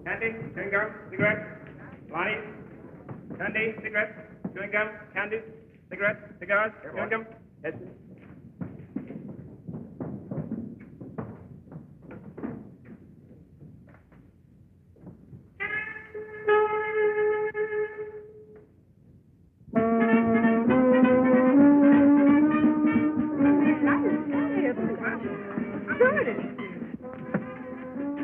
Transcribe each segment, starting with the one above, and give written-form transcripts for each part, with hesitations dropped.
Candy, chewing gum, cigarettes. Lonnie, candy, cigarettes, chewing gum, candy, cigarettes, cigars, chewing gum. Yes.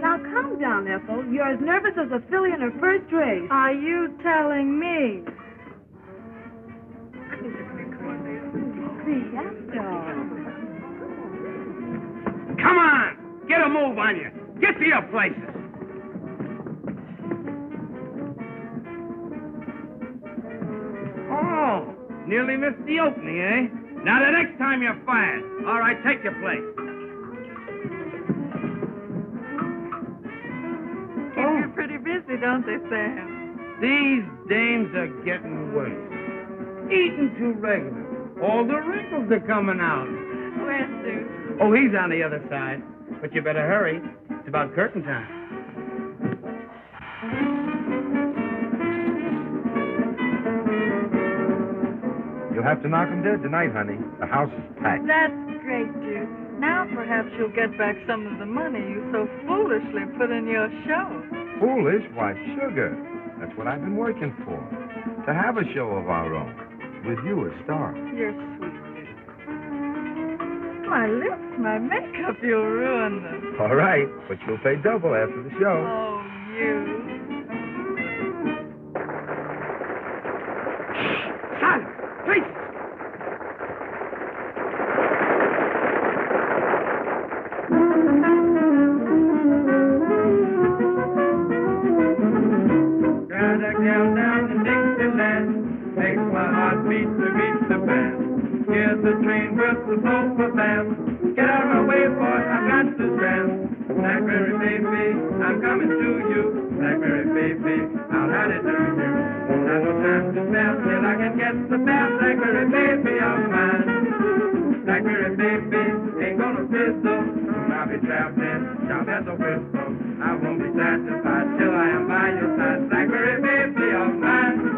Now, calm down, Ethel. You're as nervous as a filly in her first race. Are you telling me? Come on! Get a move on you. Get to your places. Oh, nearly missed the opening, eh? Now, the next time you're fired. All right, take your place. Keep you pretty busy, don't they, Sam? These dames are getting worse. Eating too regular. All the wrinkles are coming out. Where's Sue? Oh, he's on the other side. But you better hurry. It's about curtain time. You'll have to knock 'em dead tonight, honey. The house is packed. That's great, Jude. Now perhaps you'll get back some of the money you so foolishly put in your show. Foolish? Why, sugar. That's what I've been working for. To have a show of our own. With you as star. You're sweet, Jude. My lips, my makeup, you'll ruin them. All right, but you'll pay double after the show. Oh, you. Silence! Please! Got a gal down in Dixieland, makes my heart beat to beat the band. Here's the train whistle blow for them. Get out of my way, boy, I've got to stand. Blackberry baby, I'm coming to you. Blackberry baby, I'll hide it to you. Not no time to spare till I can get the best Blackberry baby of mine. Blackberry baby, ain't gonna fizzle. I'll be traveling, sharp as a whistle. I won't be satisfied till I am by your side. Blackberry baby of mine.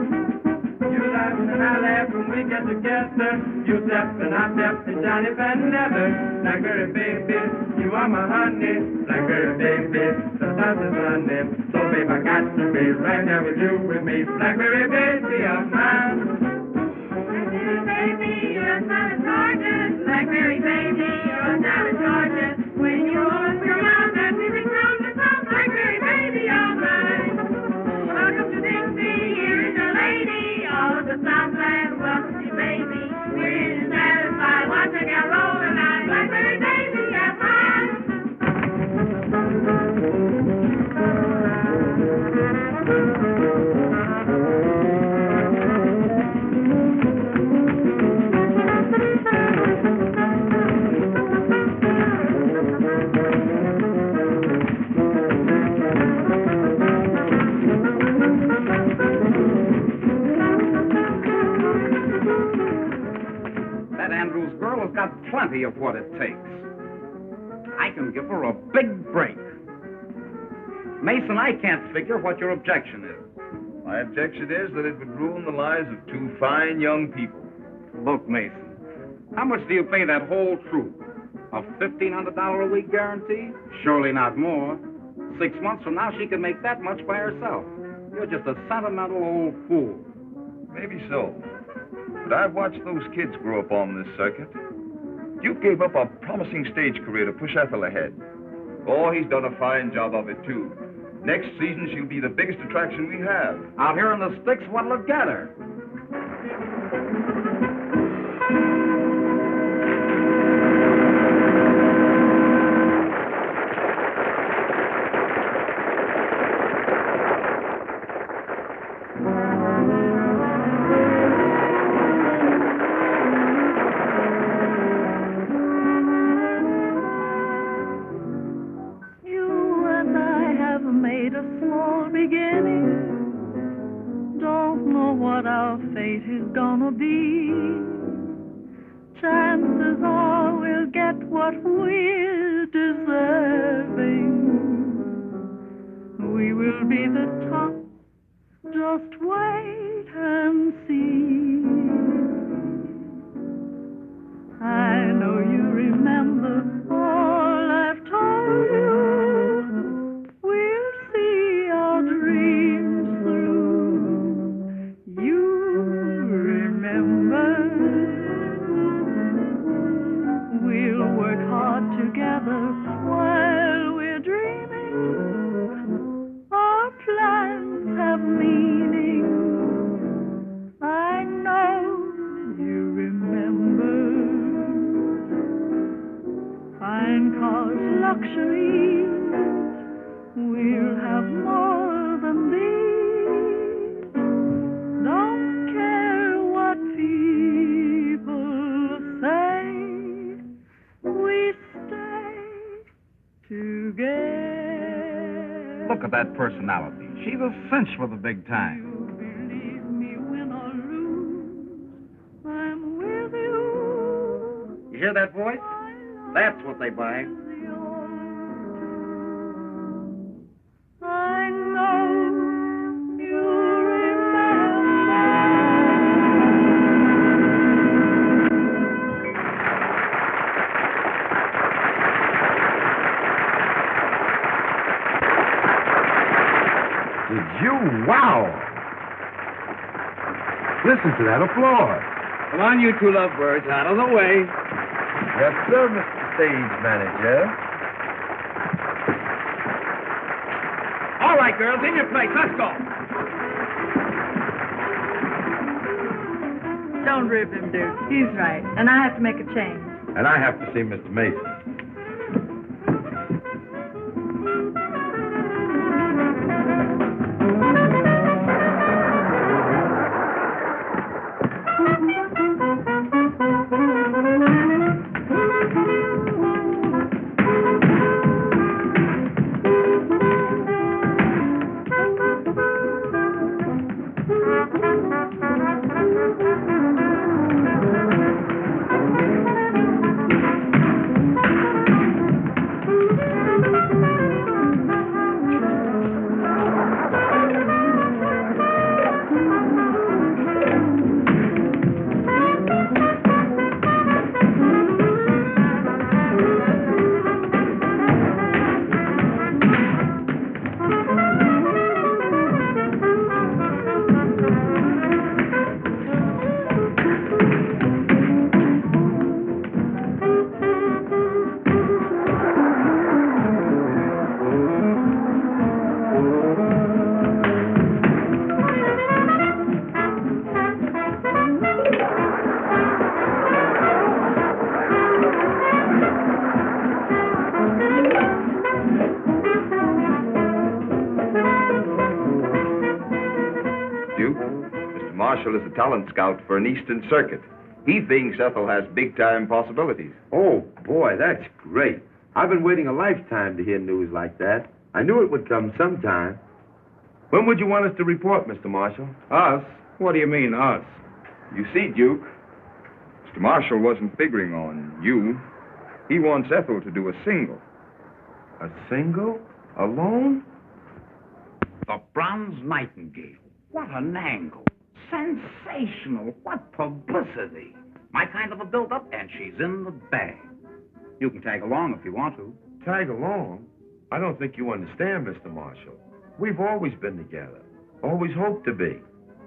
ride together. You step and I step and Johnny Van Leather. Blackberry baby, you are my honey. Blackberry baby, the sun is running. So babe, I got to be right there with you with me. Blackberry baby of mine. Blackberry baby, you're a son of gorgeous. Blackberry baby, you're a son of gorgeous. When you open your mouth and music from the top, Blackberry baby of mine. Welcome to Dixie, here is your lady. All of the Southland welcome you, baby. We're here to satisfy. Watch a girl roll tonight. Blackberry baby of mine. Got plenty of what it takes. I can give her a big break. Mason, I can't figure what your objection is. My objection is that it would ruin the lives of two fine young people. Look, Mason, how much do you pay that whole troupe? A $1,500 a week guarantee? Surely not more. 6 months from now, she can make that much by herself. You're just a sentimental old fool. Maybe so. But I've watched those kids grow up on this circuit. You gave up a promising stage career to push Ethel ahead. Oh, he's done a fine job of it, too. Next season, she'll be the biggest attraction we have. Out here in the sticks, what'll it get her? Look at that personality. She's a cinch for the big time. You believe me, win or lose, I'm with you. You hear that voice? That's what they buy. I know you remember. Did you? Wow! Listen to that applause. Come on, you two lovebirds, out of the way. Yes, sir, Mr. Stage Manager. All right, girls, in your place. Let's go. Don't rib him, Duke. He's right. And I have to make a change. And I have to see Mr. Mason. Marshall is a talent scout for an Eastern circuit. He thinks Ethel has big-time possibilities. Oh, boy, that's great. I've been waiting a lifetime to hear news like that. I knew it would come sometime. When would you want us to report, Mr. Marshall? Us? What do you mean, us? You see, Duke, Mr. Marshall wasn't figuring on you. He wants Ethel to do a single. A single? Alone? The Bronze Nightingale. What an angle. Sensational. What publicity. My kind of a build-up, and she's in the bag. You can tag along if you want to. Tag along? I don't think you understand, Mr. Marshall. We've always been together. Always hoped to be.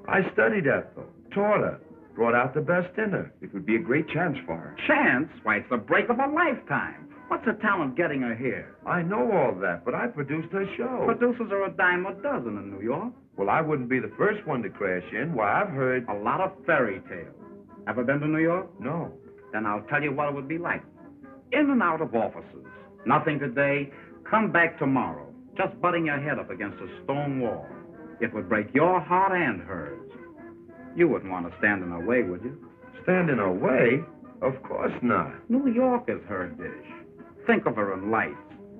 I studied Ethel, taught her, brought out the best in her. It would be a great chance for her. Chance? Why, it's the break of a lifetime. What's the talent getting her here? I know all that, but I produced her show. Producers are a dime a dozen in New York. Well, I wouldn't be the first one to crash in. Why, I've heard... A lot of fairy tales. Ever been to New York? No. Then I'll tell you what it would be like. In and out of offices. Nothing today. Come back tomorrow. Just butting your head up against a stone wall. It would break your heart and hers. You wouldn't want to stand in her way, would you? Stand in her way? Of course not. New York is her dish. Think of her in lights.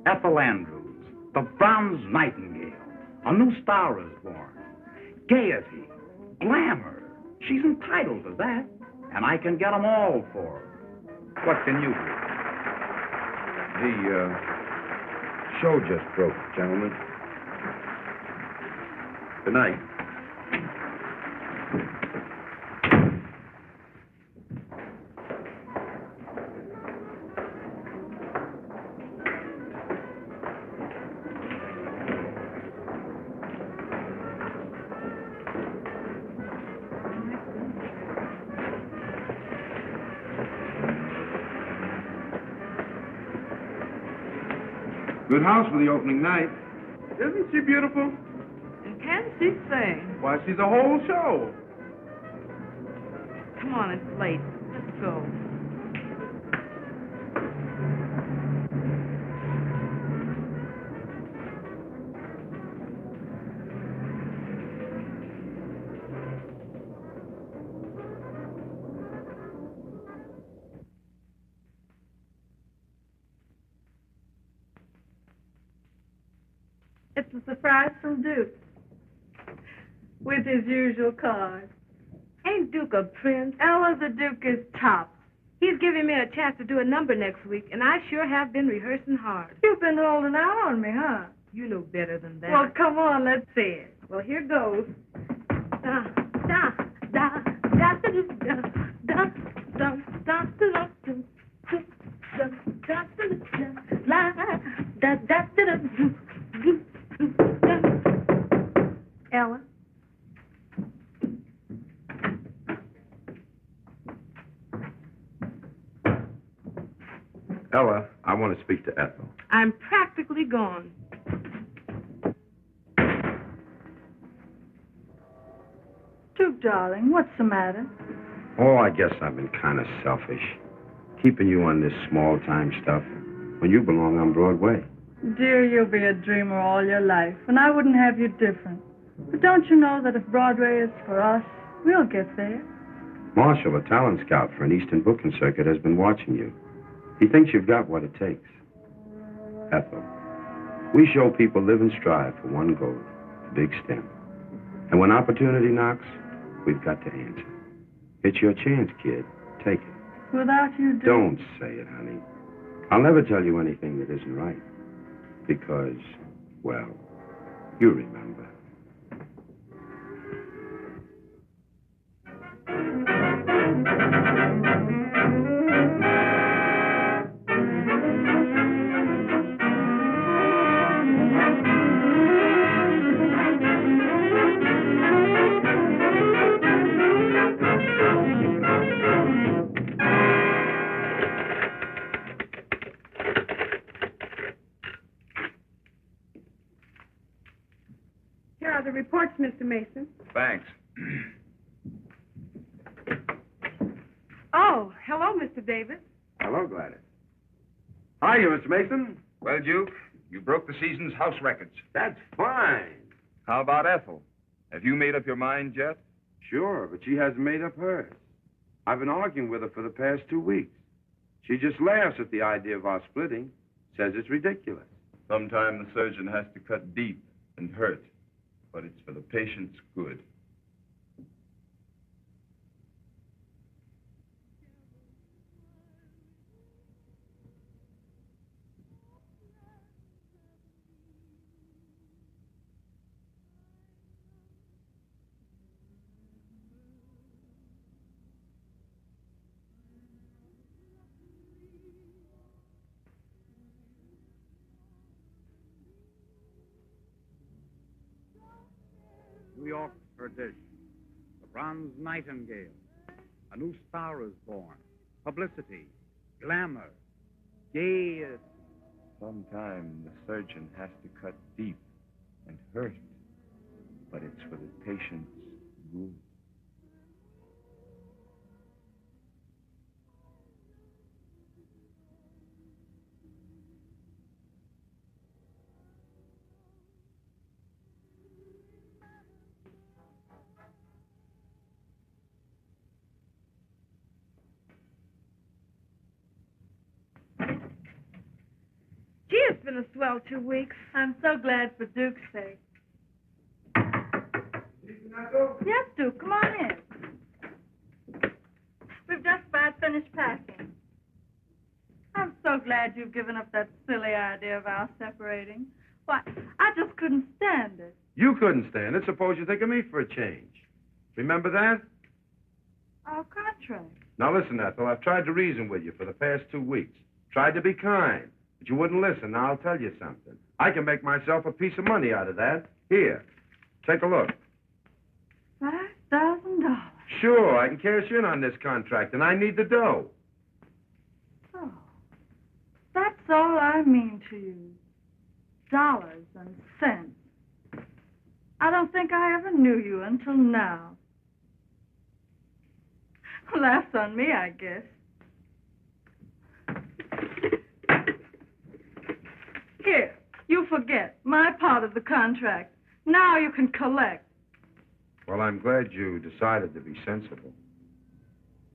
Ethel Andrews, the Bronze Nightingale. A new star is born. Gaiety, glamour. She's entitled to that. And I can get them all for her. What can you do? The show just broke, gentlemen. Good night. Good house for the opening night. Isn't she beautiful? And can she sing? Why, she's a whole show. Come on, it's late. Let's go. It's a surprise from Duke. With his usual card. Ain't Duke a prince? Ella, the Duke is top. He's giving me a chance to do a number next week, and I sure have been rehearsing hard. You've been holding out on me, huh? You know better than that. Well, come on, let's see it. Well, here goes. Da da da da da da da da da da Ella? Ella, I want to speak to Ethel. I'm practically gone. Duke, darling, what's the matter? Oh, I guess I've been kind of selfish. Keeping you on this small-time stuff when you belong on Broadway. Dear, you'll be a dreamer all your life, and I wouldn't have you different. But don't you know that if Broadway is for us, we'll get there? Marshall, a talent scout for an Eastern booking circuit, has been watching you. He thinks you've got what it takes. Ethel, we show people live and strive for one goal, the big stem. And when opportunity knocks, we've got to answer. It's your chance, kid. Take it. Without you, Duke... Don't say it, honey. I'll never tell you anything that isn't right. Because, well, you remember. Here are the reports, Mr. Mason. Thanks. Oh, hello, Mr. Davis. Hello, Gladys. How are you, Mr. Mason? Well, Duke, you broke the season's house records. That's fine. How about Ethel? Have you made up your mind yet? Sure, but she hasn't made up hers. I've been arguing with her for the past 2 weeks. She just laughs at the idea of our splitting, says it's ridiculous. Sometimes the surgeon has to cut deep and hurt, but it's for the patient's good. New York's perdition. The bronze nightingale. A new star is born. Publicity. Glamour. Gaiety. Sometimes the surgeon has to cut deep and hurt, but it's for the patient's good. Gee, it's been a swell 2 weeks. I'm so glad for Duke's sake. Yes, Duke, come on in. We've just about finished packing. I'm so glad you've given up that silly idea of our separating. Why, I just couldn't stand it. You couldn't stand it. Suppose you think of me for a change. Remember that? Our contract. Now listen, Ethel, I've tried to reason with you for the past 2 weeks. Tried to be kind, but you wouldn't listen. Now I'll tell you something. I can make myself a piece of money out of that. Here, take a look. $5,000. Sure, I can cash in on this contract, and I need the dough. So, that's all I mean to you. Dollars and cents. I don't think I ever knew you until now. Laughs on me, I guess. Here, you forget my part of the contract. Now you can collect. Well, I'm glad you decided to be sensible.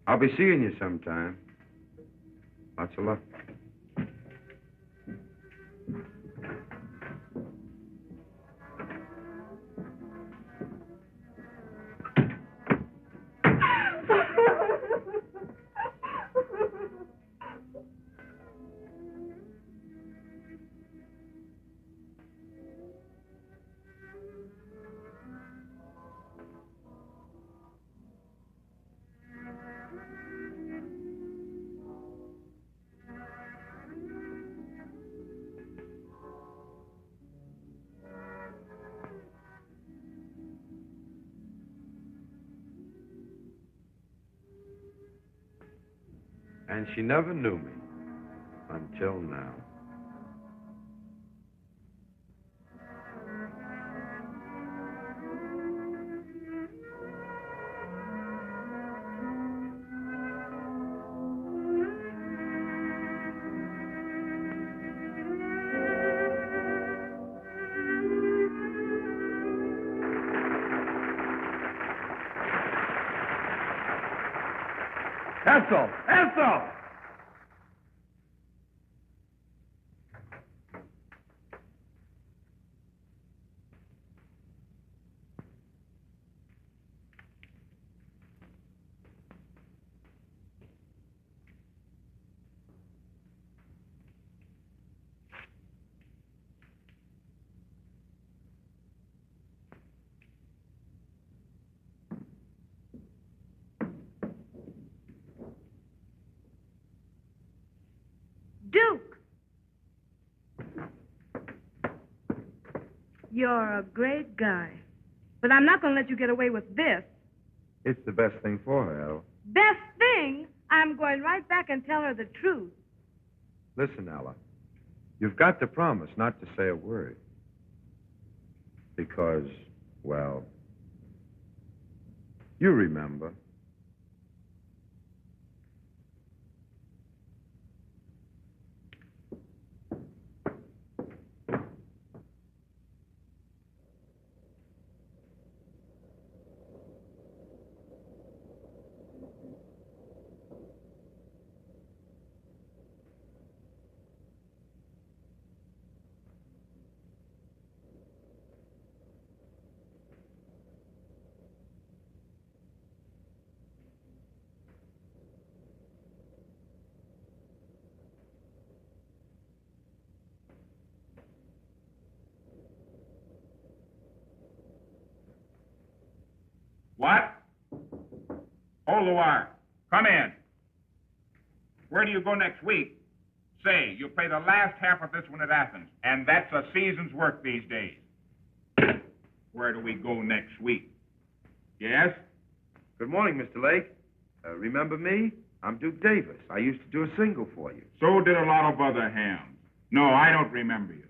I'll be seeing you sometime. Lots of luck. And she never knew me until now. Ethel! Ethel! Duke! You're a great guy. But I'm not going to let you get away with this. It's the best thing for her, Ella. Best thing? I'm going right back and tell her the truth. Listen, Ella. You've got to promise not to say a word. Because, well, you remember. What? Hold the wire. Come in. Where do you go next week? Say, you play the last half of this one at Athens, and that's a season's work these days. Where do we go next week? Yes? Good morning, Mr. Lake. Remember me? I'm Duke Davis. I used to do a single for you. So did a lot of other hams. No, I don't remember you.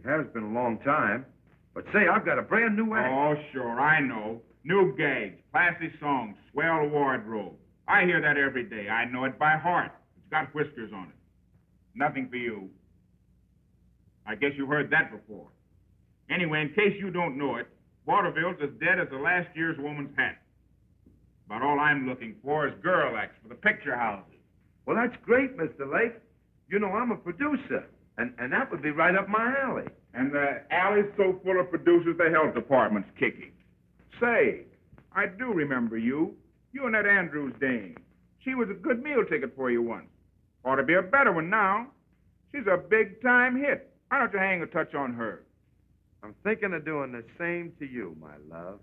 It has been a long time. But say, I've got a brand new act. Oh, sure, I know. New gags, classy songs, swell wardrobe. I hear that every day. I know it by heart. It's got whiskers on it. Nothing for you. I guess you heard that before. Anyway, in case you don't know it, Waterville's as dead as the last year's woman's hat. About all I'm looking for is girl acts for the picture houses. Well, that's great, Mr. Lake. You know, I'm a producer, and that would be right up my alley. And the alley's so full of producers, the health department's kicking. Say, I do remember you. You and that Andrews dame. She was a good meal ticket for you once. Ought to be a better one now. She's a big-time hit. Why don't you hang a touch on her? I'm thinking of doing the same to you, my love.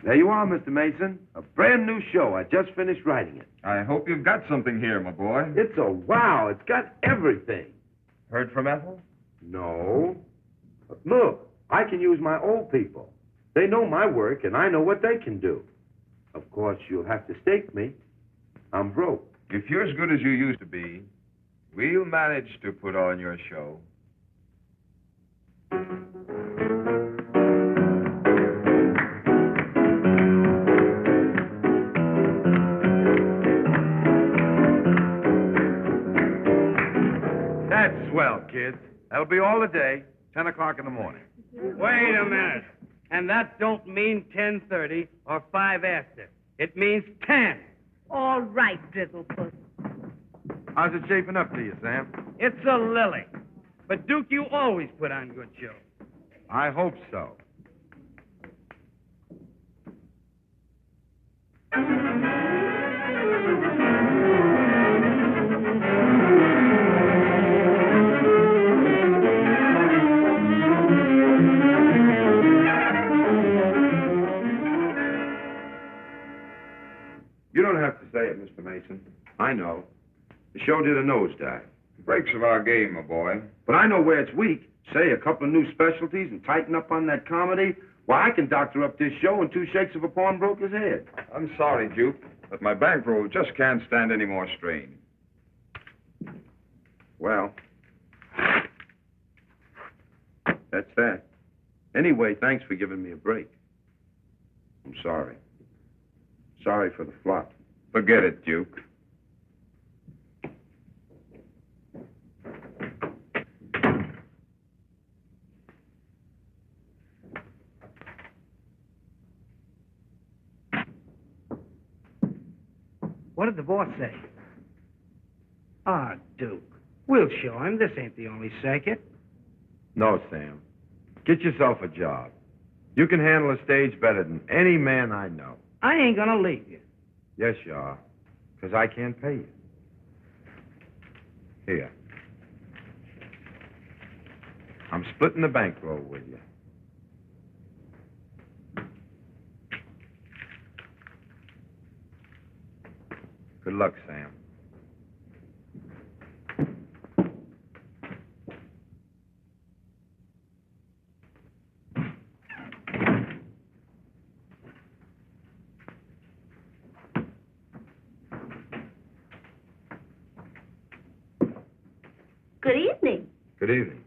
There you are, Mr. Mason. A brand new show. I just finished writing it. I hope you've got something here, my boy. It's a wow. It's got everything. Heard from Ethel? No. But look, I can use my old people. They know my work, and I know what they can do. Of course, you'll have to stake me. I'm broke. If you're as good as you used to be, we'll manage to put on your show. That's swell, kids. That'll be all the day, 10 o'clock in the morning. Wait a minute. And that don't mean 10:30 or 5 after. It means 10. All right, Drizzlepuss. How's it shaping up to you, Sam? It's a lily. But, Duke, you always put on good shows. I hope so. You don't have to say it, Mr. Mason. I know. The show did a nosedive. Breaks of our game, my boy. But I know where it's weak. Say a couple of new specialties and tighten up on that comedy. Why, I can doctor up this show in 2 shakes of a pawnbroker's head. I'm sorry, Duke, but my bankroll just can't stand any more strain. Well, that's that. Anyway, thanks for giving me a break. I'm sorry. Sorry for the flop. Forget it, Duke. What did the boss say? Ah, Duke. We'll show him. This ain't the only circuit. No, Sam. Get yourself a job. You can handle a stage better than any man I know. I ain't gonna leave you. Yes, you are. Because I can't pay you. Here. I'm splitting the bankroll with you. Good luck, Sam. Good evening. Good evening.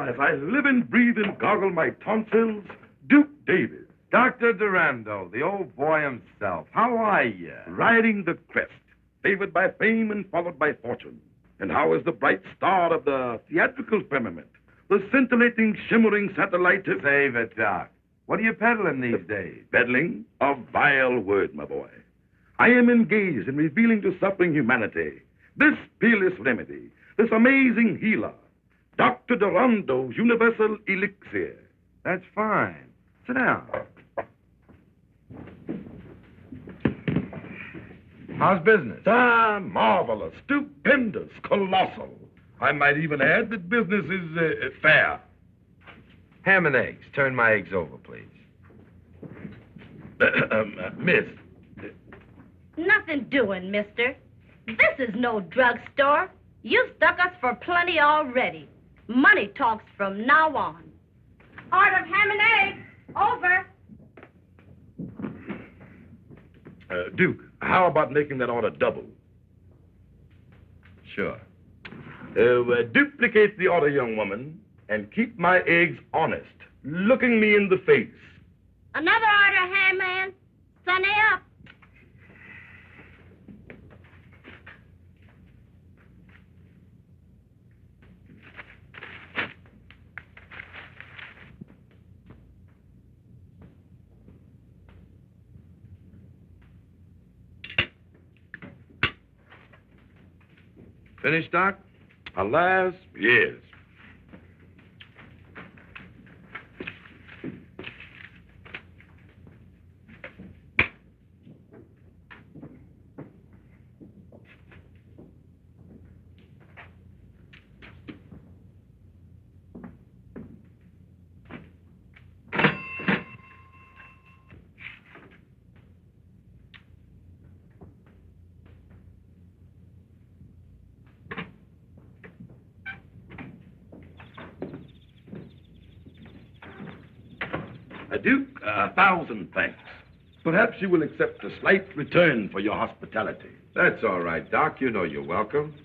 As I live and breathe and gargle my tonsils, Duke Davis. Dr. Dorando, the old boy himself. How are you? Riding the crest, favored by fame and followed by fortune. And how is the bright star of the theatrical firmament, the scintillating, shimmering satellite? Save it, Doc. What are you peddling these days? Peddling? A vile word, my boy. I am engaged in revealing to suffering humanity this peerless remedy, this amazing healer, Dr. Dorando's universal elixir. That's fine. Sit down. How's business? Marvelous, stupendous, colossal. I might even add that business is fair. Ham and eggs. Turn my eggs over, please. Miss. Nothing doing, mister. This is no drugstore. You've stuck us for plenty already. Money talks from now on. Order of ham and eggs. Over. Duke, how about making that order double? Sure. Duplicate the order, young woman, and keep my eggs honest, looking me in the face. Another order, ham man. Sunny up. Finished, Doc? Alas, yes. Duke, 1,000 thanks. Perhaps you will accept a slight return for your hospitality. That's all right, Doc. You know you're welcome.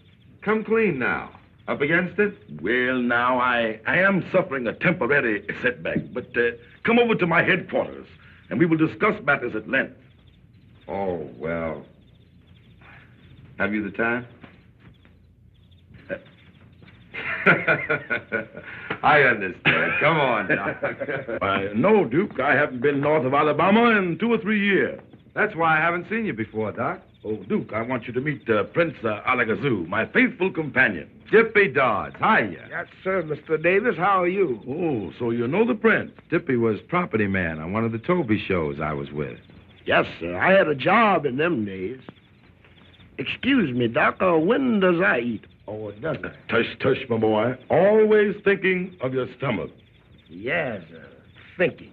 Come clean now. Up against it? Well, now, I am suffering a temporary setback, but come over to my headquarters, and we will discuss matters at length. Oh, well. Have you the time? I understand. Come on, Doc. No, Duke. I haven't been north of Alabama in 2 or 3 years. That's why I haven't seen you before, Doc. Oh, Duke, I want you to meet Prince Alagazoo, my faithful companion. Dippy Dodds. Hiya. Yes, sir, Mr. Davis. How are you? Oh, so you know the prince. Dippy was property man on one of the T.O.B.A shows I was with. Yes, sir. I had a job in them days. Excuse me, Doc, when does I eat? Or does I? Tush, tush, my boy. Always thinking of your stomach. Yes, thinking.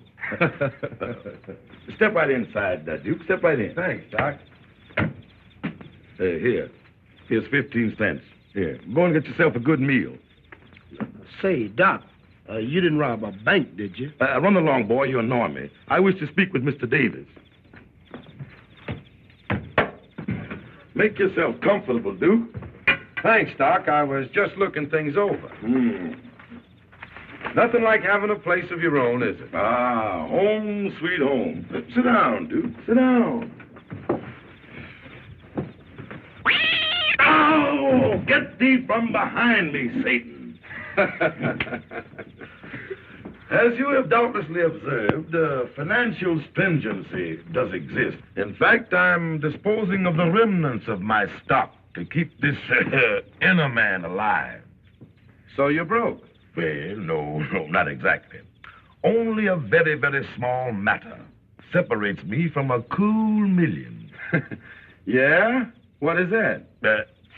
Step right inside, Duke. Step right in. Thanks, Doc. Here. Here's 15 cents. Here. Go and get yourself a good meal. Say, Doc, you didn't rob a bank, did you? Run along, boy. You annoy me. I wish to speak with Mr. Davis. Make yourself comfortable, Duke. Thanks, Doc. I was just looking things over. Nothing like having a place of your own, is it? Ah, home, sweet home. Sit down, Duke. Sit down. Oh, get thee from behind me, Satan. As you have doubtlessly observed, financial stringency does exist. In fact, I'm disposing of the remnants of my stock to keep this inner man alive. So you're broke? Well, no, not exactly. Only a very, very small matter separates me from a cool million. Yeah? What is that?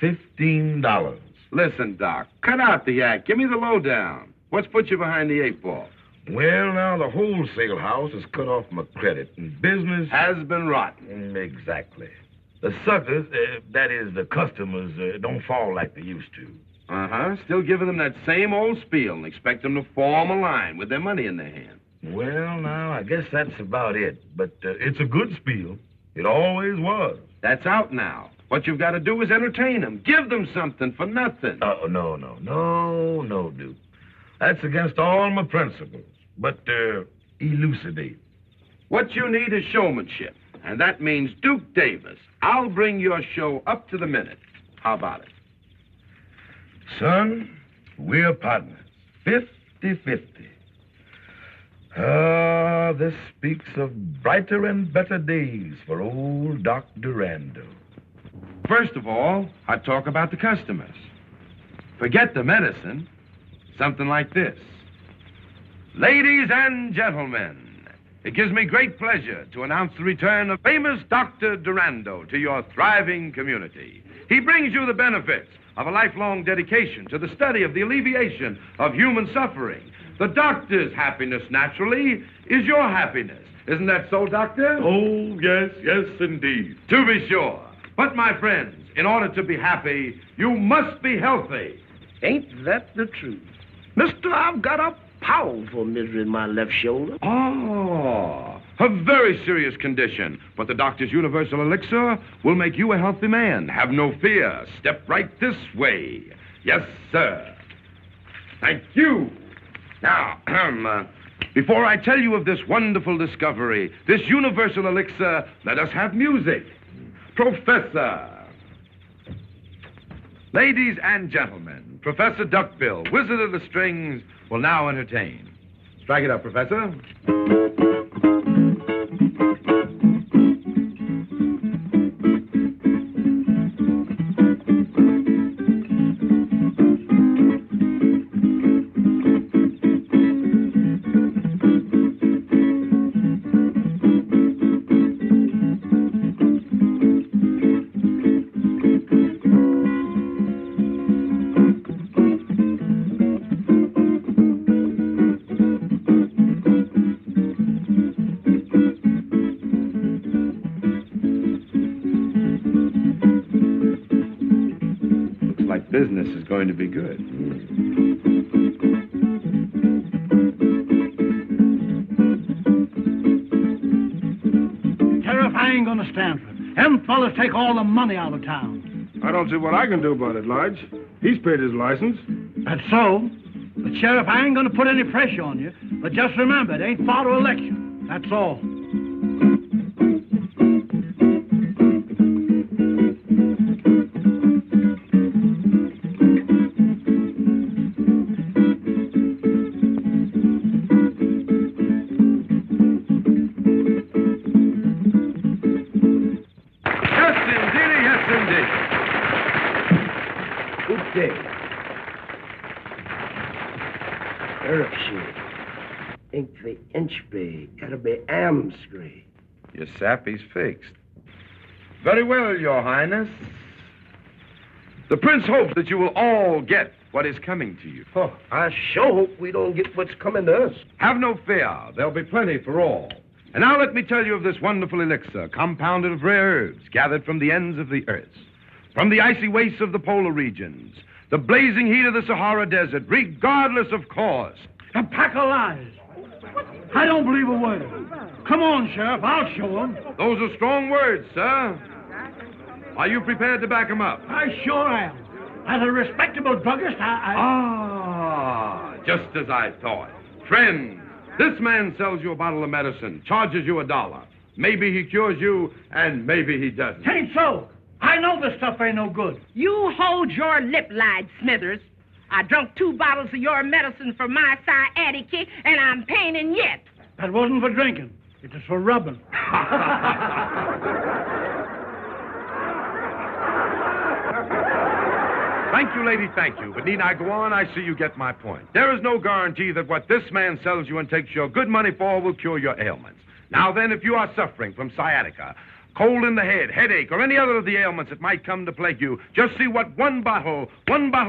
$15. Listen, Doc, cut out the act. Give me the lowdown. What's put you behind the 8-ball? Well, now, the wholesale house has cut off my credit, and business has been rotten. Exactly. The suckers, that is, the customers, don't fall like they used to. Uh-huh. Still giving them that same old spiel and expect them to form a line with their money in their hand. Well, now, I guess that's about it. But it's a good spiel. It always was. That's out now. What you've got to do is entertain them. Give them something for nothing. Oh, no, Duke. That's against all my principles. But elucidate. What you need is showmanship. And that means Duke Davis. I'll bring your show up to the minute. How about it? Son, we're partners. 50-50. Ah, this speaks of brighter and better days for old Doc Dorando. First of all, I talk about the customers. Forget the medicine. Something like this. Ladies and gentlemen, it gives me great pleasure to announce the return of famous Dr. Dorando to your thriving community. He brings you the benefits of a lifelong dedication to the study of the alleviation of human suffering. The doctor's happiness, naturally, is your happiness. Isn't that so, Doctor? Oh, yes, indeed. To be sure. But, my friends, in order to be happy, you must be healthy. Ain't that the truth? Mister, I've got a powerful misery in my left shoulder. Oh, a very serious condition. But the doctor's universal elixir will make you a healthy man. Have no fear. Step right this way. Yes, sir. Thank you. Now, before I tell you of this wonderful discovery, this universal elixir, let us have music. Professor. Ladies and gentlemen, Professor Duckbill, Wizard of the Strings, will now entertain. Strike it up, Professor. Business is going to be good. Sheriff, I ain't gonna stand for it. Them fellas take all the money out of town. I don't see what I can do about it, Lodge. He's paid his license. That's so. But, Sheriff, I ain't gonna put any pressure on you. But just remember, it ain't far to election. That's all. Your sappy's fixed. Very well, Your Highness. The Prince hopes that you will all get what is coming to you. Oh, I sure hope we don't get what's coming to us. Have no fear. There'll be plenty for all. And now let me tell you of this wonderful elixir, compounded of rare herbs gathered from the ends of the earth, from the icy wastes of the polar regions, the blazing heat of the Sahara Desert, regardless of cost. A pack of lies. I don't believe a word. Come on, Sheriff, I'll show them. Those are strong words, sir. Are you prepared to back them up? I sure am. As a respectable druggist, Just as I thought. Friends, this man sells you a bottle of medicine, charges you $1. Maybe he cures you, and maybe he doesn't. Tain't so. I know this stuff ain't no good. You hold your lip, lied Smithers. I drunk 2 bottles of your medicine for my sciatica, and I'm paining yet. That wasn't for drinking. It was for rubbing. Thank you, lady, thank you. But need I go on? I see you get my point. There is no guarantee that what this man sells you and takes your good money for will cure your ailments. Now then, if you are suffering from sciatica, cold in the head, headache, or any other of the ailments that might come to plague you, just see what one bottle,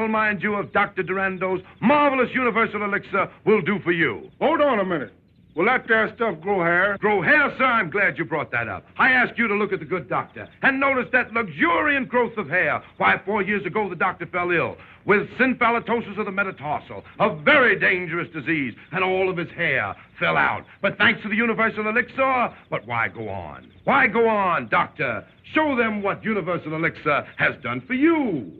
mind you, of Dr. Dorando's marvelous universal elixir will do for you. Hold on a minute. Will that there stuff grow hair? Grow hair, sir? I'm glad you brought that up. I asked you to look at the good doctor and notice that luxuriant growth of hair. Why, 4 years ago, the doctor fell ill with synphallatosis of the metatarsal, a very dangerous disease, and all of his hair fell out. But thanks to the universal elixir, but why go on? Why go on, doctor? Show them what universal elixir has done for you.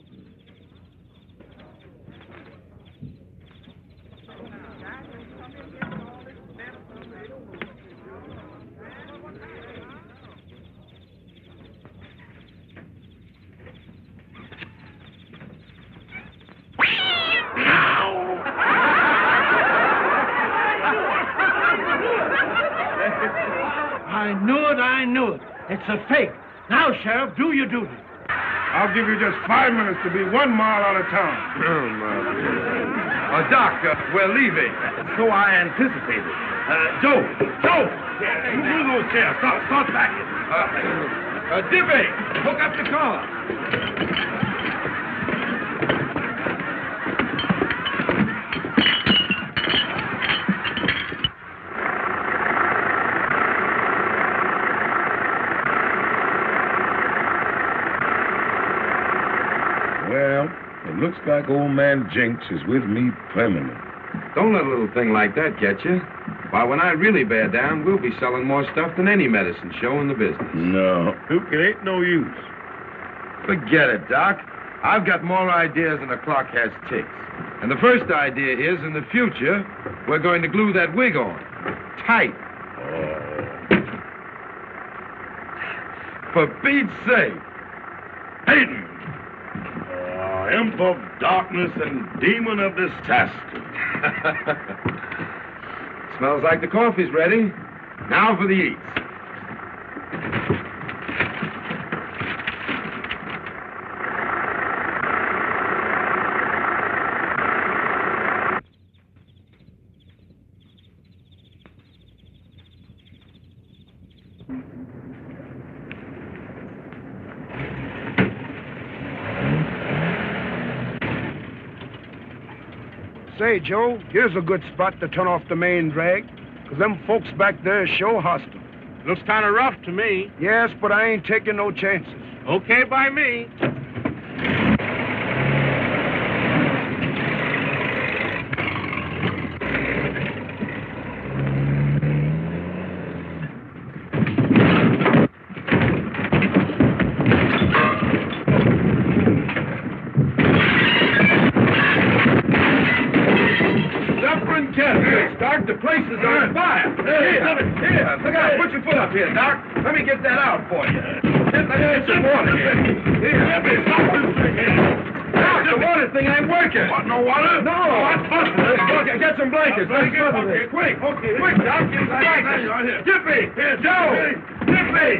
I knew it. It's a fake. Now, Sheriff, do your duty. I'll give you just 5 minutes to be 1 mile out of town. Doc, we're leaving. So I anticipated. Joe! You move those chairs. Start backing. Dippy, hook up the collar. Well, it looks like old man Jinx is with me permanent. Don't let a little thing like that get you. Why, when I really bear down, we'll be selling more stuff than any medicine show in the business. No, it ain't no use. Forget it, Doc. I've got more ideas than the clock has ticks. And the first idea is, in the future, we're going to glue that wig on. Tight. For Pete's sake. Hayden! Imp of darkness and demon of disaster. Smells like the coffee's ready. Now for the eats. Say, Joe, here's a good spot to turn off the main drag, 'cause them folks back there show hostile. Looks kind of rough to me. Yes, but I ain't taking no chances. Okay by me. The place is on fire. Here, look out. Put your foot up here, Doc. Let me get that out for you. Let's get some water here. Here. Doc, the water thing ain't working. What, no water? No. Get some blankets. Let's go here. Quick. Okay. Quick, Doc. Get some blankets. Dippy. Here, Joe. Dippy.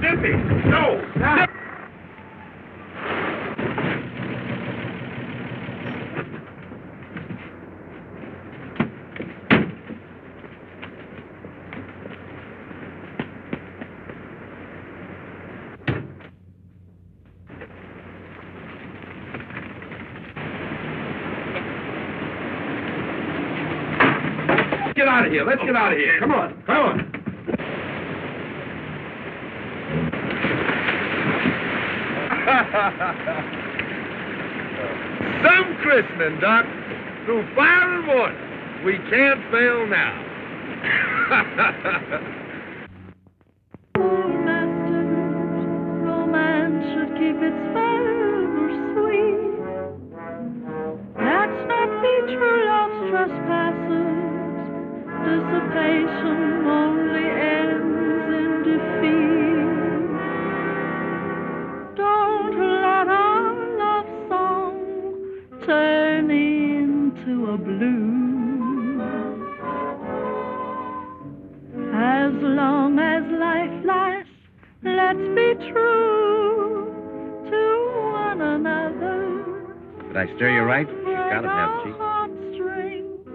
Dippy. No! Get out of here. Let's get out of here. Come on. Come on. Some christening, Doc. Through fire and water. We can't fail now. Romance should keep its fervor sweet. That's not be true love's trespasses. Dissipation only ends in defeat. Don't let our love song turn into a blues. As long as life lasts, let's be true to one another. Did I stir you right? She's got it, hasn't she? Heartstrings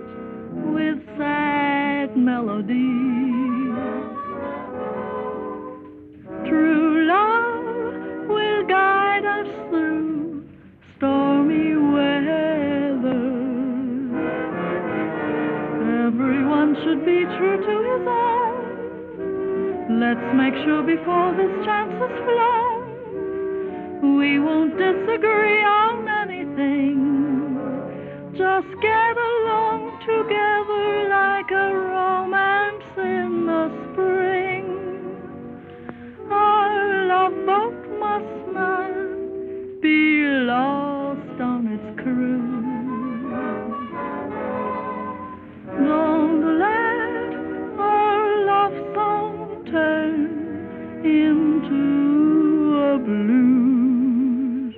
with sad melodies. True love will guide us through stormy weather. Everyone should be true to his own. Let's make sure before this chance is flown, we won't disagree on anything. Just get along together like a romance in the spring. Our love boat must not be lost on its cruise. Don't let our love song turn into a blues.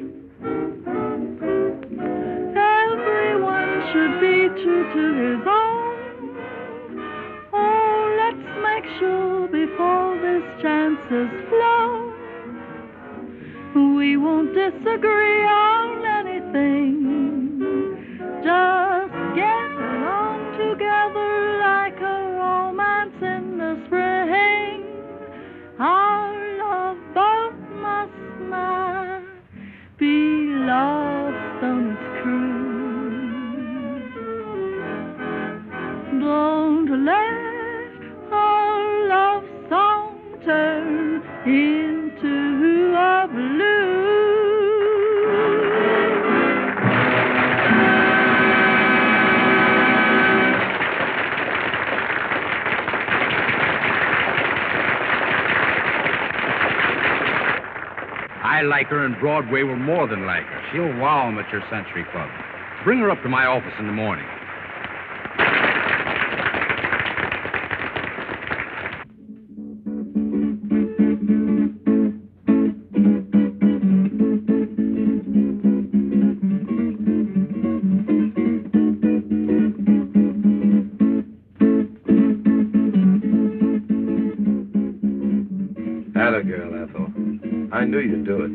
Everyone should be true to his own. Oh, let's make sure before this chance is flown, we won't disagree on anything. Just get along together like a romance in the spring. Our love boat must not be lost on its cruise. Don't let our love song turn into a blues. I like her, and Broadway will more than like her. She'll wow 'em at your Century Club. Bring her up to my office in the morning. Atta girl, Ethel. I knew you'd do it.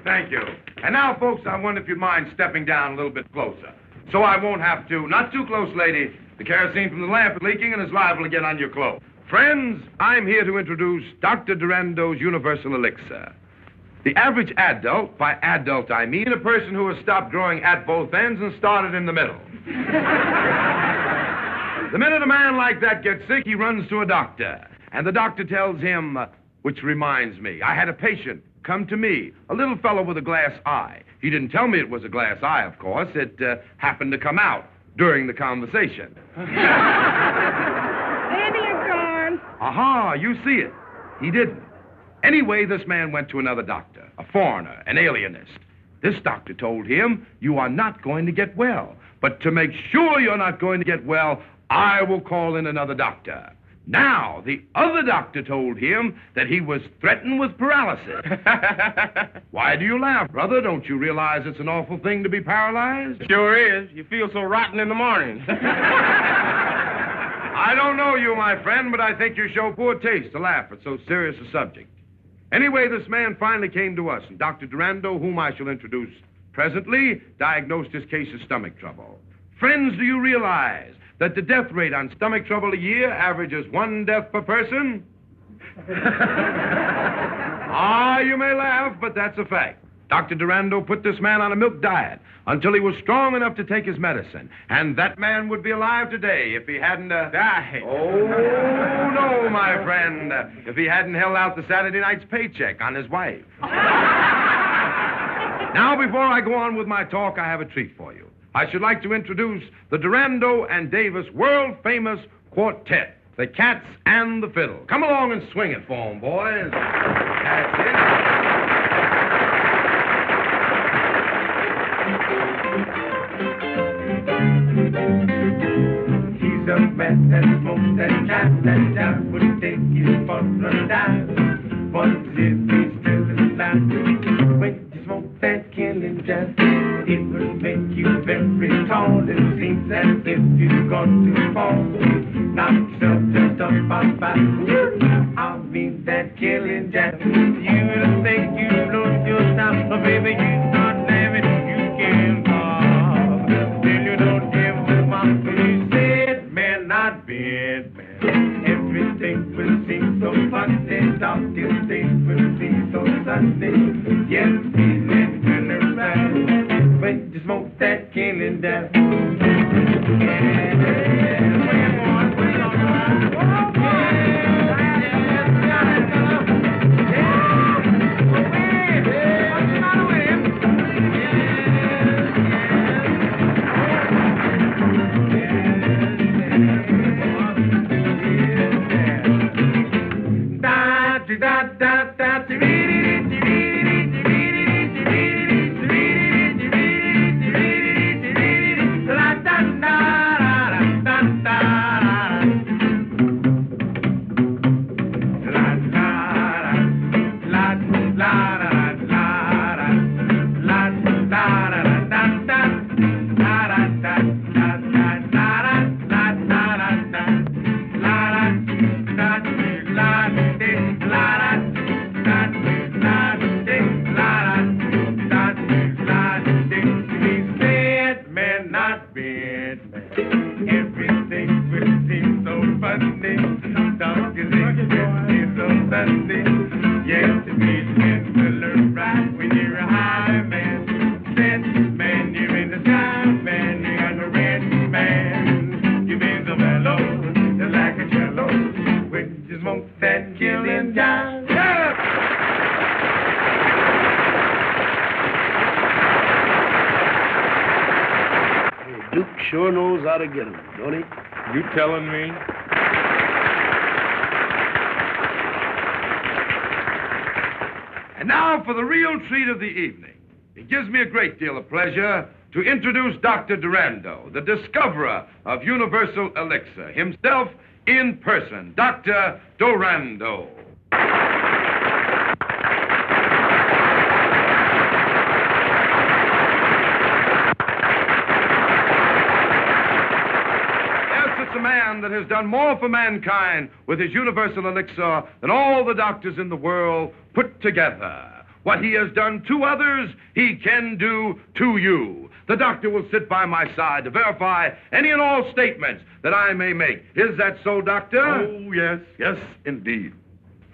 Thank you. And now, folks, I wonder if you'd mind stepping down a little bit closer. So I won't have to. Not too close, lady. The kerosene from the lamp is leaking and is liable to get on your clothes. Friends, I'm here to introduce Dr. Dorando's Universal Elixir. The average adult, by adult I mean a person who has stopped growing at both ends and started in the middle. The minute a man like that gets sick, he runs to a doctor. And the doctor tells him, which reminds me, I had a patient come to me, a little fellow with a glass eye. He didn't tell me it was a glass eye, of course. It happened to come out during the conversation. Baby is gone. Aha, you see it. He didn't. Anyway, this man went to another doctor, a foreigner, an alienist. This doctor told him, you are not going to get well. But to make sure you're not going to get well, I will call in another doctor. Now, the other doctor told him that he was threatened with paralysis. Why do you laugh, brother? Don't you realize it's an awful thing to be paralyzed? Sure is. You feel so rotten in the morning. I don't know you, my friend, but I think you show poor taste to laugh at so serious a subject. Anyway, this man finally came to us, and Dr. Dorando, whom I shall introduce presently, diagnosed his case of stomach trouble. Friends, do you realize that the death rate on stomach trouble a year averages 1 death per person? Ah, you may laugh, but that's a fact. Dr. Dorando put this man on a milk diet until he was strong enough to take his medicine. And that man would be alive today if he hadn't... Died. Oh, no, my friend. If he hadn't held out the Saturday night's paycheck on his wife. Now, before I go on with my talk, I have a treat for you. I should like to introduce the Dorando and Davis world-famous quartet, the Cats and the Fiddle. Come along and swing it for 'em, boys. That's it. He's a man that smokes that jive would take you for a dive. But if he's still alive, when you smoke that killing jive, it will make you very tall. It seems as if you're going to fall. Knock yourself just up by. I mean that killing jive. You will think you blow your top, but baby, you not living, you can't fall. Still you don't give a fuck when you said, man, not bad, man. Everything will seem so funny, darkest days will seem so sunny. Yes, feeling really right when you smoke that killing jive. Sure knows how to get 'em, don't he? You telling me? And now for the real treat of the evening. It gives me a great deal of pleasure to introduce Dr. Dorando, the discoverer of universal elixir, himself in person, Dr. Dorando. It's a man that has done more for mankind with his universal elixir than all the doctors in the world put together. What he has done to others, he can do to you. The doctor will sit by my side to verify any and all statements that I may make. Is that so, Doctor? Oh, yes, yes, indeed.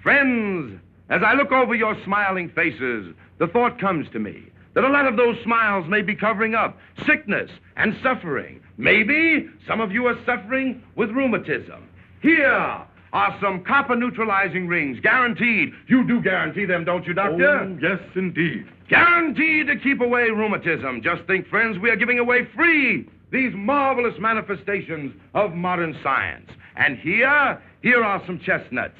Friends, as I look over your smiling faces, the thought comes to me that a lot of those smiles may be covering up sickness and suffering. Maybe some of you are suffering with rheumatism. Here are some copper neutralizing rings, guaranteed. You do guarantee them, don't you, Doctor? Oh, yes, indeed. Guaranteed to keep away rheumatism. Just think, friends, we are giving away free these marvelous manifestations of modern science. And here are some chestnuts,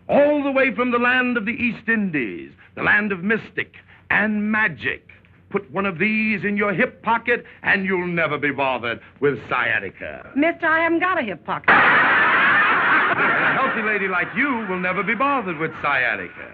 all the way from the land of the East Indies, the land of mystic and magic. Put one of these in your hip pocket, and you'll never be bothered with sciatica. Mister, I haven't got a hip pocket. And a healthy lady like you will never be bothered with sciatica.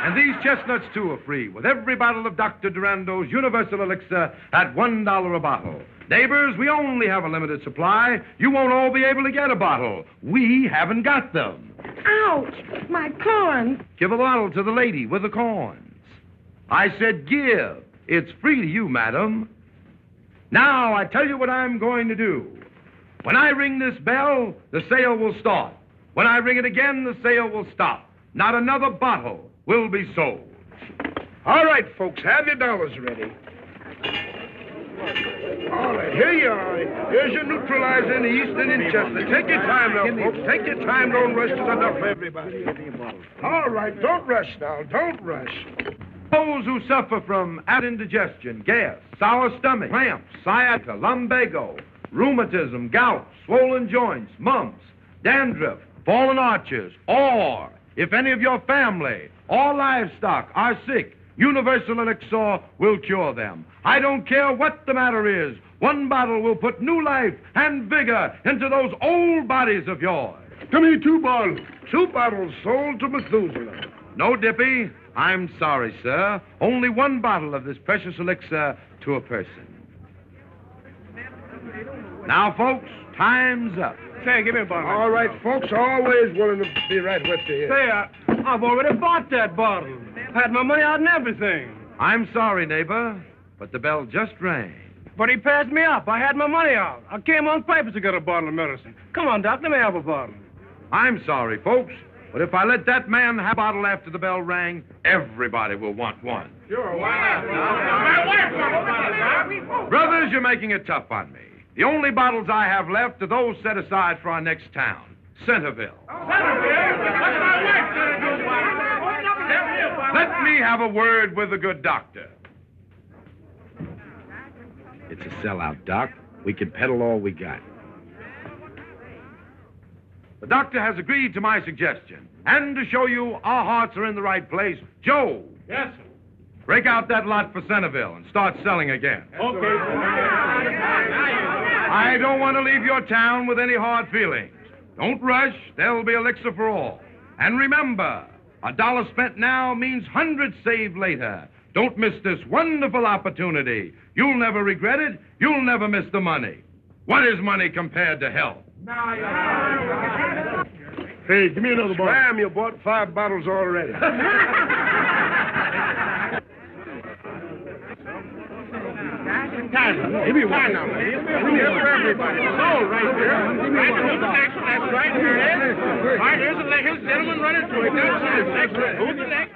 And these chestnuts, too, are free with every bottle of Dr. Dorando's Universal Elixir at $1 a bottle. Neighbors, we only have a limited supply. You won't all be able to get a bottle. We haven't got them. Ouch, my corn. Give a bottle to the lady with the corns. I said give. It's free to you, madam. Now, I tell you what I'm going to do. When I ring this bell, the sale will start. When I ring it again, the sale will stop. Not another bottle will be sold. All right, folks, have your dollars ready. All right, here you are. Here's your neutralizer in the Eastern and Chester. Take your time now, folks. Take your time. Don't rush. There's enough for everybody. All right, don't rush now. Don't rush. Those who suffer from indigestion, gas, sour stomach, cramps, sciatica, lumbago, rheumatism, gout, swollen joints, mumps, dandruff, fallen arches, or if any of your family or livestock are sick, Universal Elixir will cure them. I don't care what the matter is. One bottle will put new life and vigor into those old bodies of yours. Come here, 2 bottles. 2 bottles sold to Methuselah. No, Dippy. I'm sorry, sir. Only 1 bottle of this precious elixir to a person. Now, folks, time's up. Say, give me a bottle. All right, folks, always willing to be right with you. Say, I've already bought that bottle. Had my money out and everything. I'm sorry, neighbor, but the bell just rang. But he passed me up. I had my money out. I came on purpose to get a bottle of medicine. Come on, Doc, let me have a bottle. I'm sorry, folks, but if I let that man have a bottle after the bell rang, everybody will want one. Sure, why not? Brothers, you're making it tough on me. The only bottles I have left are those set aside for our next town, Centerville. Let me have a word with the good doctor. It's a sellout, Doc. We can peddle all we got. The doctor has agreed to my suggestion. And to show you our hearts are in the right place, Joe. Yes, sir. Break out that lot for Centerville and start selling again. Okay. I don't want to leave your town with any hard feelings. Don't rush. There'll be elixir for all. And remember, $1 spent now means hundreds saved later. Don't miss this wonderful opportunity. You'll never regret it. You'll never miss the money. What is money compared to health? Hey, give me another bottle. Scram, you bought 5 bottles already. Give me one now. Give me for everybody. Sold right there. That's right. Here it is. All right, here's the gentleman running through it. That's it. Excellent. Who's the next?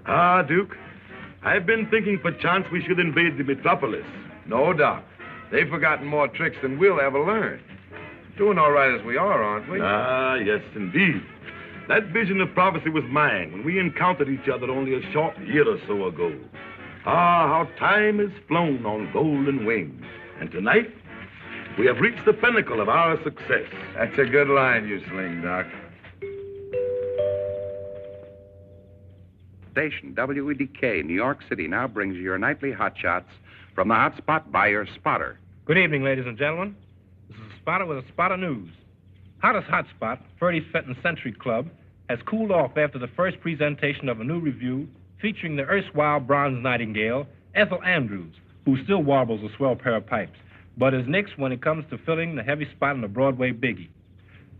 Ah, Duke, I've been thinking perchance we should invade the metropolis. No, Doc. They've forgotten more tricks than we'll ever learn. Doing all right as we are, aren't we? Ah, yes, indeed. That vision of prophecy was mine when we encountered each other only a short year or so ago. Ah, how time has flown on golden wings. And tonight, we have reached the pinnacle of our success. That's a good line you sling, Doc. Station WEDK, New York City, now brings you your nightly hot shots from the hot spot buyer Spotter. Good evening, ladies and gentlemen. This is Spotter with a spot of news. Hottest hot spot, Ferdy Fenton Century Club, has cooled off after the first presentation of a new review featuring the erstwhile bronze nightingale, Ethel Andrews, who still warbles a swell pair of pipes, but is nixed when it comes to filling the heavy spot in the Broadway biggie.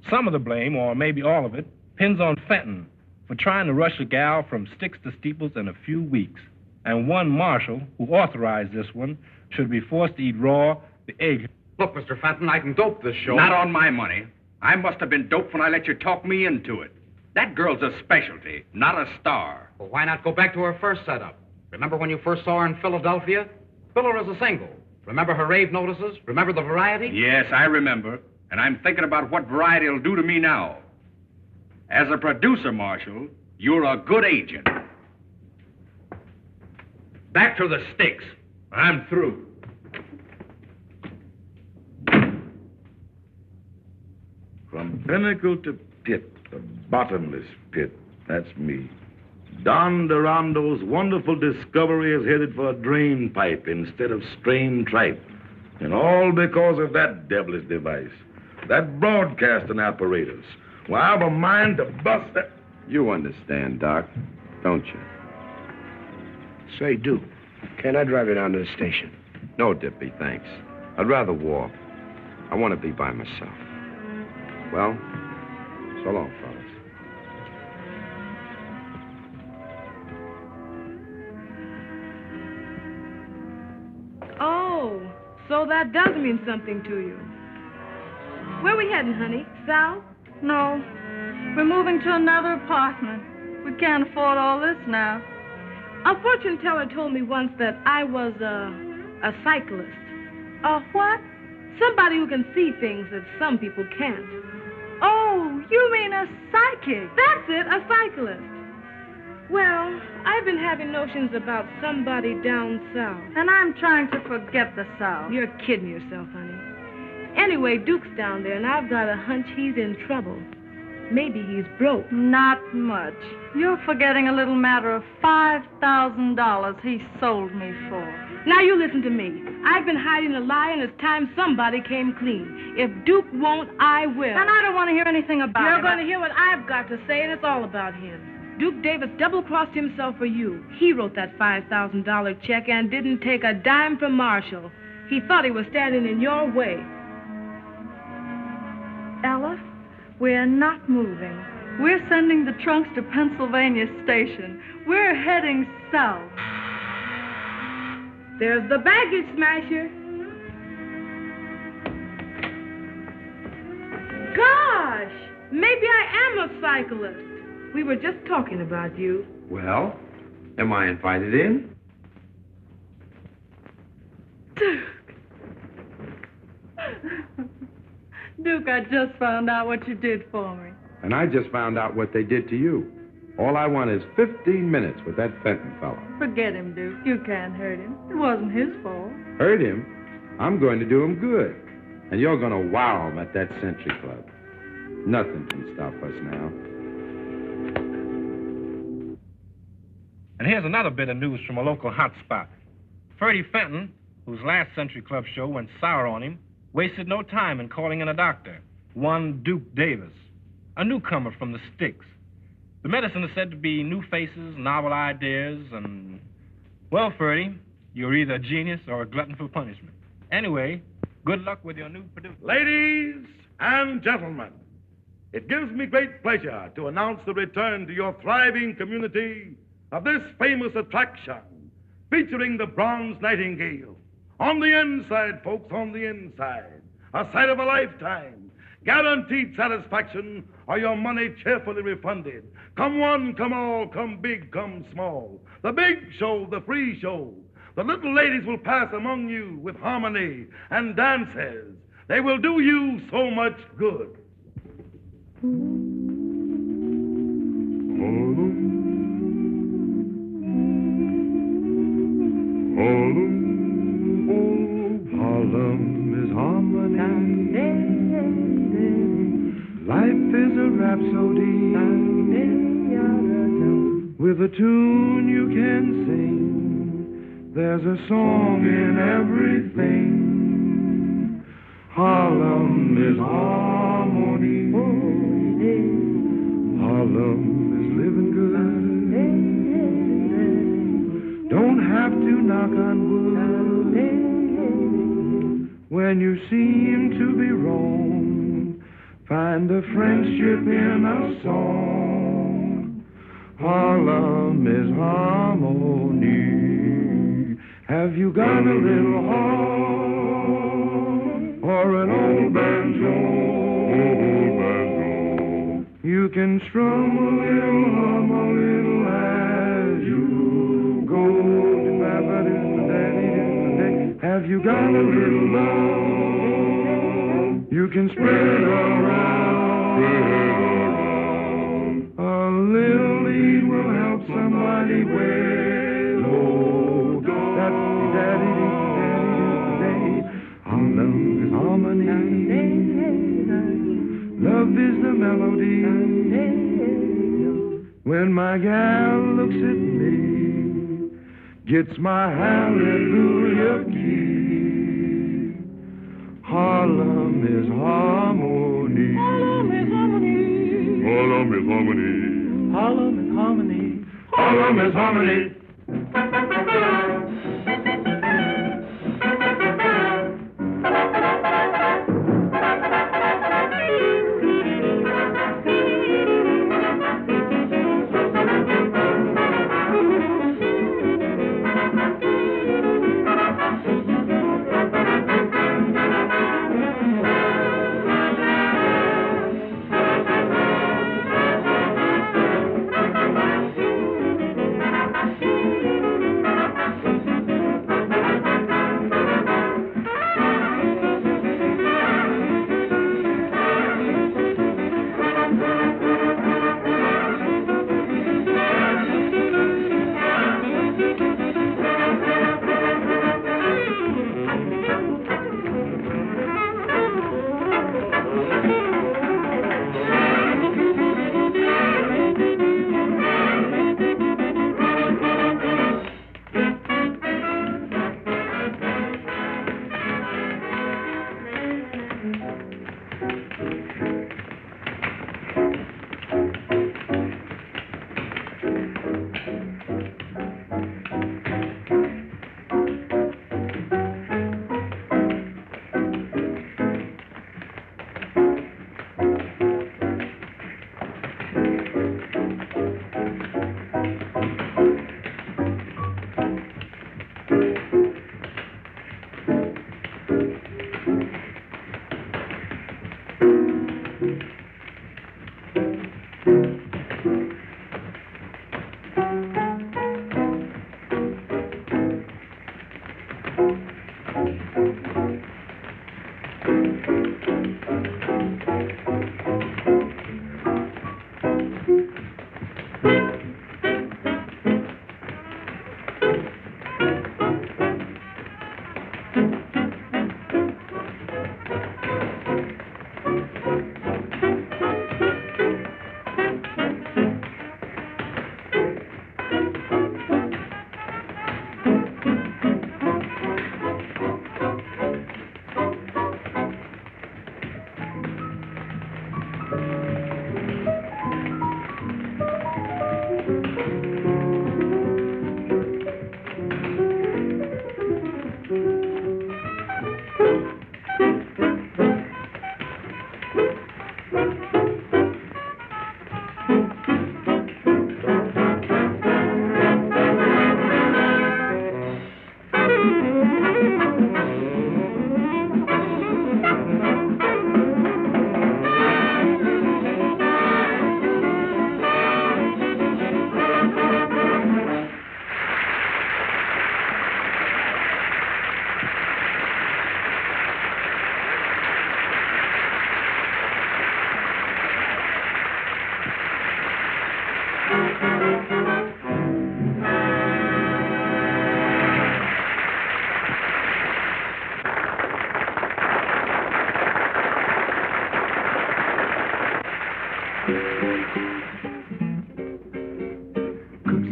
Some of the blame, or maybe all of it, pins on Fenton for trying to rush a gal from sticks to steeples in a few weeks. And one marshal, who authorized this one, should be forced to eat raw the egg. Look, Mr. Fenton, I can dope this show. Not on my money. I must have been doped when I let you talk me into it. That girl's a specialty, not a star. Well, why not go back to her first setup? Remember when you first saw her in Philadelphia? Fill her as a single. Remember her rave notices? Remember the variety? Yes, I remember. And I'm thinking about what variety will do to me now. As a producer, Marshal, you're a good agent. Back to the sticks. I'm through. From pinnacle to pit, the bottomless pit, that's me. Don Dorando's wonderful discovery is headed for a drain pipe instead of strain tripe. And all because of that devilish device, that broadcasting apparatus. Well, I've a mind to bust that. You understand, Doc, don't you? Say, Duke, can I drive you down to the station? No, Dippy, thanks. I'd rather walk. I want to be by myself. Well, so long, fellas. Oh, so that does mean something to you. Where we heading, honey? South? No. We're moving to another apartment. We can't afford all this now. A fortune teller told me once that I was a cyclist. A what? Somebody who can see things that some people can't. Oh, you mean a psychic? That's it, a cyclist. Well, I've been having notions about somebody down south. And I'm trying to forget the South. You're kidding yourself, honey. Anyway, Duke's down there, and I've got a hunch he's in trouble. Maybe he's broke. Not much. You're forgetting a little matter of $5,000 he sold me for. Now you listen to me. I've been hiding a lie, and it's time somebody came clean. If Duke won't, I will. And I don't want to hear anything about it. You're going to hear what I've got to say, and it's all about him. Duke Davis double-crossed himself for you. He wrote that $5,000 check and didn't take a dime from Marshall. He thought he was standing in your way. Ella, we're not moving. We're sending the trunks to Pennsylvania Station. We're heading south. There's the baggage smasher. Gosh, maybe I am a cyclist. We were just talking about you. Well, am I invited in? Duke, I just found out what you did for me. And I just found out what they did to you. All I want is 15 minutes with that Fenton fellow. Forget him, Duke. You can't hurt him. It wasn't his fault. Hurt him? I'm going to do him good. And you're going to wow him at that Century Club. Nothing can stop us now. And here's another bit of news from a local hotspot. Ferdy Fenton, whose last Century Club show went sour on him, wasted no time in calling in a doctor, one Duke Davis, a newcomer from the sticks. The medicine is said to be new faces, novel ideas, and... Well, Ferdy, you're either a genius or a glutton for punishment. Anyway, good luck with your new producer. Ladies and gentlemen, it gives me great pleasure to announce the return to your thriving community of this famous attraction, featuring the Bronze Nightingale. On the inside, folks, on the inside. A sight of a lifetime. Guaranteed satisfaction or your money cheerfully refunded. Come one, come all, come big, come small. The big show, the free show. The little ladies will pass among you with harmony and dances. They will do you so much good. Harlem is harmony. Life is a rhapsody. With a tune you can sing. There's a song in everything. Harlem is harmony. Harlem is living good. Don't have to knock on wood. When you seem to be wrong, find a friendship in a song. Harlem is harmony. Have you got a little horn or an old banjo? You can strum a little, hum a little as you go. Have you got a little love? You can spread around. A little lead will help somebody way low. Harlem is harmony. Love is the melody. When my gal looks at me, gets my hallelujah key. Harlem is harmony. Harlem is harmony. Harlem is harmony. Harlem is harmony. Harlem is harmony.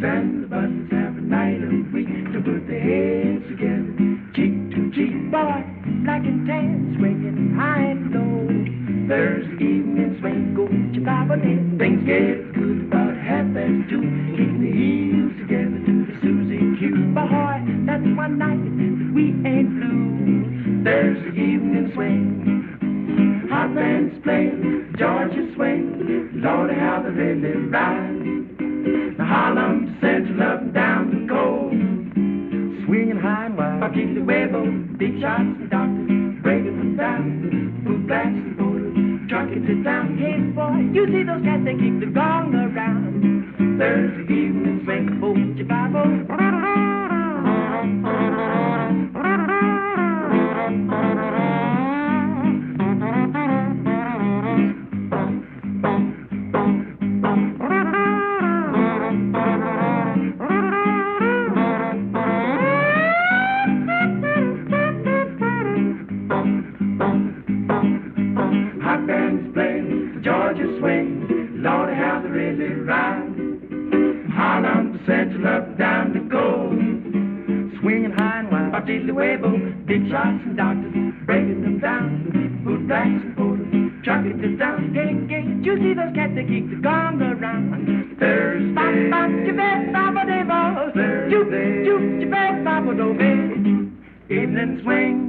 and the buttons have a night of week to put their heads together. Cheek to cheek, boy, black and tan, swinging high and low. Thursday evening swing, go with your Bible in. Things get good about 2:30, keeping the heels together to the Susie Q. Boy, that's one night we ain't blue. Thursday evening swing, hot bands playing, Georgia swing. Lordy, how they really ride. The Harlem Central up and down the coast, swinging high and wide. Paquita Huevo, big shots and doctors, breaking them down. Boot blacks and borders, trucking to town. Hey boy, you see those cats, they kick the gong around. Thursday evening swing, hold your Bible. Central up and down the coast, swinging high and wide. Paquita Huevo, big shots and doctors, breaking them down. Boot blacks and borders, trucking to town. Hey, you see those cats that keep the gong around. Thursday, evening swing.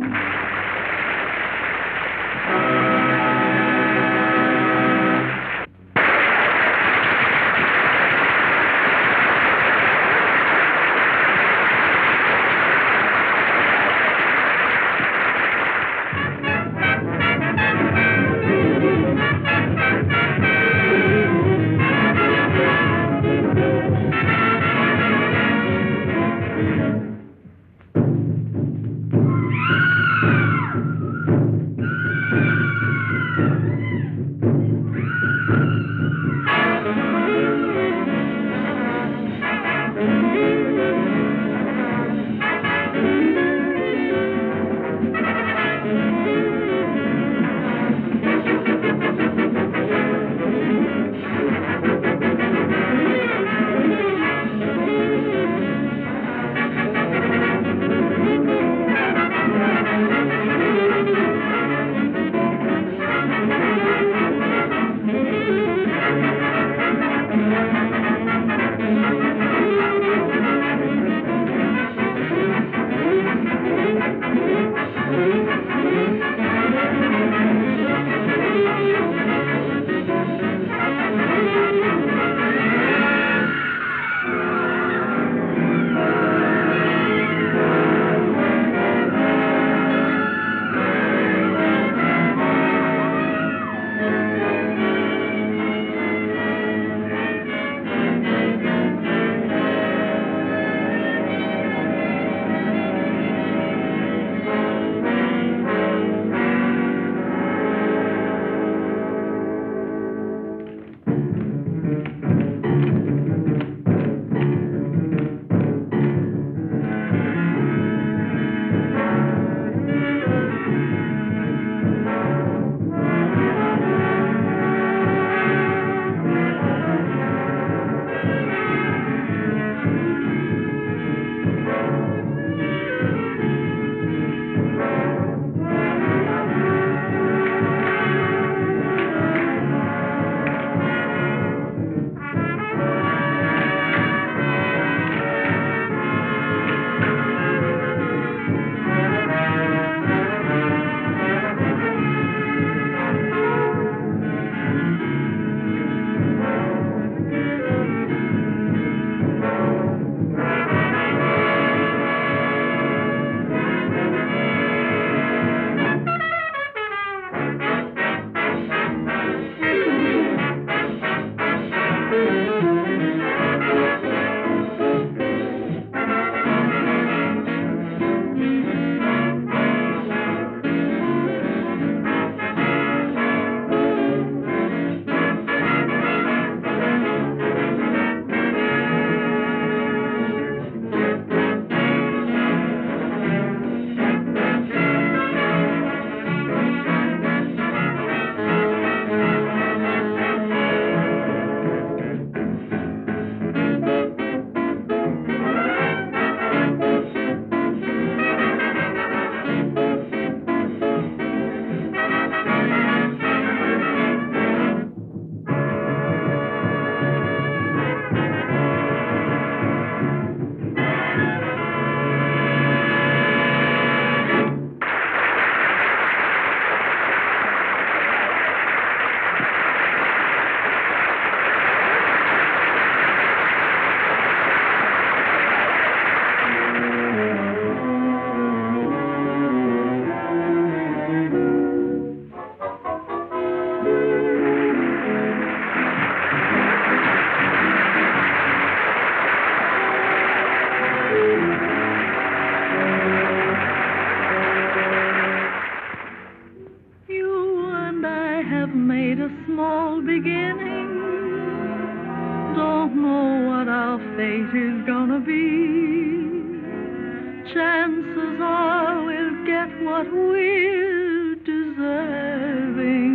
what we're deserving.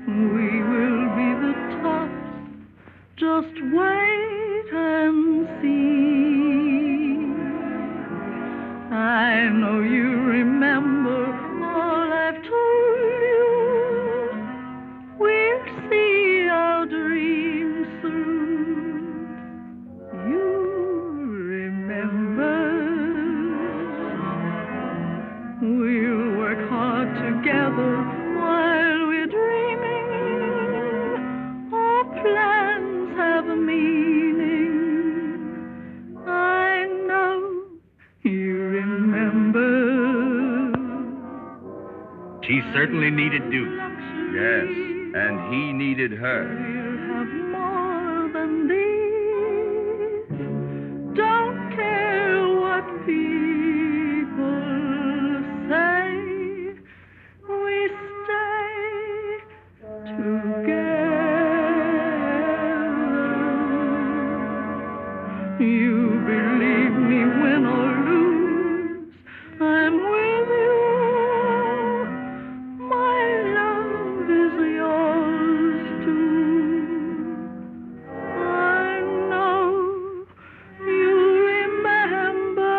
We will be the tops, just wait and see. I know you remember all I've told you. We'll see our dreams through. You remember. We'll work hard together while we're dreaming. Our plans have a meaning. I know you remember. She certainly needed Duke. Yes, and he needed her. We'll have more than these. Don't care what people say. We stay together. You believe me, win or lose, I'm with you. My love is yours too. I know you remember.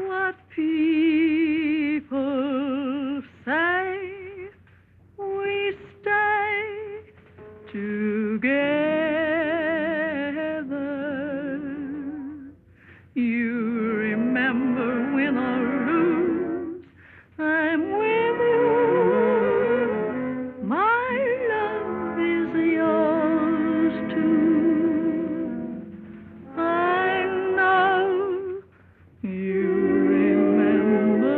What people say, we stay together. You remember, win or lose, I'm with you. My love is yours too. I know you remember.